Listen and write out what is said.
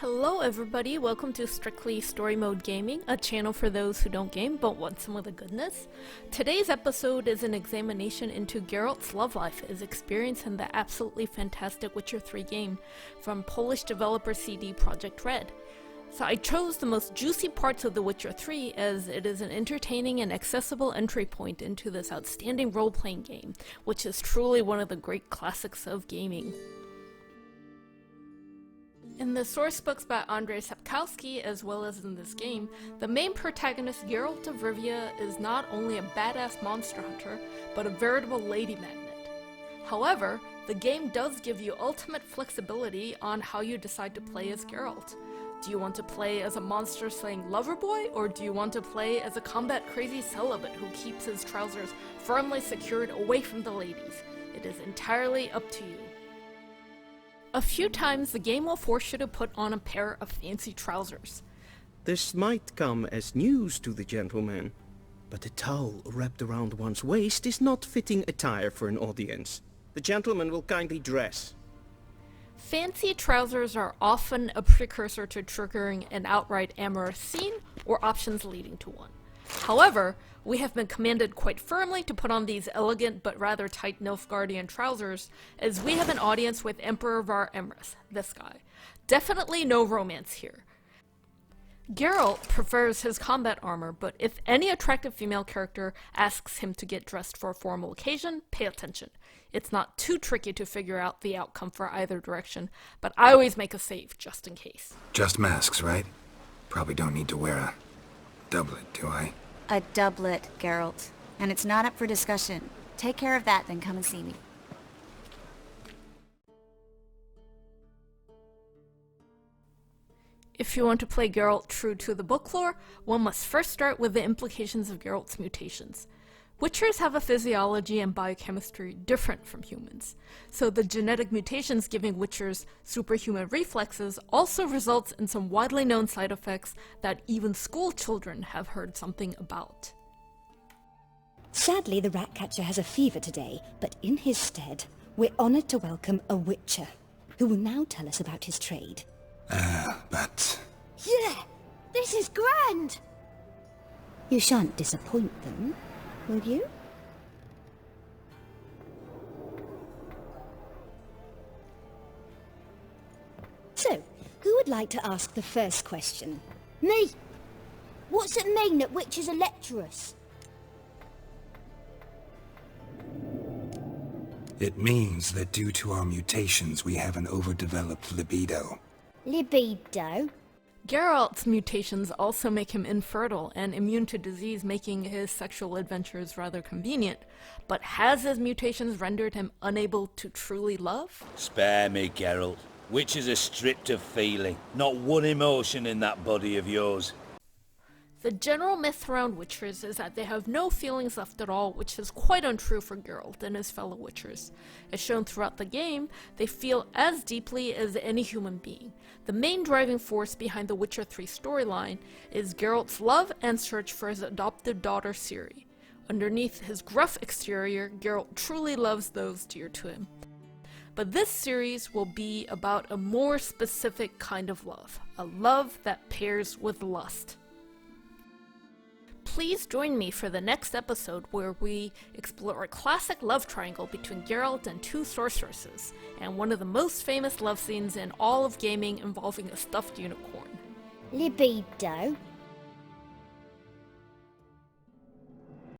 Hello everybody, welcome to Strictly Story Mode Gaming, a channel for those who don't game but want some of the goodness. Today's episode is an examination into Geralt's love life, his experience in the absolutely fantastic Witcher 3 game from Polish developer CD Projekt Red. So I chose the most juicy parts of The Witcher 3 as it is an entertaining and accessible entry point into this outstanding role-playing game, which is truly one of the great classics of gaming. In the sourcebooks by Andrzej Sapkowski, as well as in this game, the main protagonist Geralt of Rivia is not only a badass monster hunter, but a veritable lady magnet. However, the game does give you ultimate flexibility on how you decide to play as Geralt. Do you want to play as a monster-slaying lover boy, or do you want to play as a combat-crazy celibate who keeps his trousers firmly secured away from the ladies? It is entirely up to you. A few times the game will force you to put on a pair of fancy trousers. This might come as news to the gentleman, but a towel wrapped around one's waist is not fitting attire for an audience. The gentleman will kindly dress. Fancy trousers are often a precursor to triggering an outright amorous scene or options leading to one. However, we have been commanded quite firmly to put on these elegant but rather tight Nilfgaardian trousers, as we have an audience with Emperor Var Emrys, this guy. Definitely no romance here. Geralt prefers his combat armor, but if any attractive female character asks him to get dressed for a formal occasion, pay attention. It's not too tricky to figure out the outcome for either direction, but I always make a save just in case. Just masks, right? Probably don't need to wear a doublet, do I? A doublet, Geralt. And it's not up for discussion. Take care of that, then come and see me. If you want to play Geralt true to the book lore, one must first start with the implications of Geralt's mutations. Witchers have a physiology and biochemistry different from humans, so the genetic mutations giving Witchers superhuman reflexes also results in some widely known side effects that even school children have heard something about. Sadly, the Ratcatcher has a fever today, but in his stead, we're honored to welcome a Witcher, who will now tell us about his trade. But... Yeah! This is grand! You shan't disappoint them, will you? So, who would like to ask the first question? Me! What's it mean that witches are lecturers? it means that due to our mutations, we have an overdeveloped libido. Libido? Geralt's mutations also make him infertile and immune to disease, making his sexual adventures rather convenient. But has his mutations rendered him unable to truly love? Spare me, Geralt. Witches are stripped of feeling. Not one emotion in that body of yours. The general myth around Witchers is that they have no feelings left at all, which is quite untrue for Geralt and his fellow Witchers. As shown throughout the game, they feel as deeply as any human being. The main driving force behind the Witcher 3 storyline is Geralt's love and search for his adopted daughter Ciri. Underneath his gruff exterior, Geralt truly loves those dear to him. But this series will be about a more specific kind of love, a love that pairs with lust. Please join me for the next episode where we explore a classic love triangle between Geralt and two sorceresses, and one of the most famous love scenes in all of gaming involving a stuffed unicorn. Libido?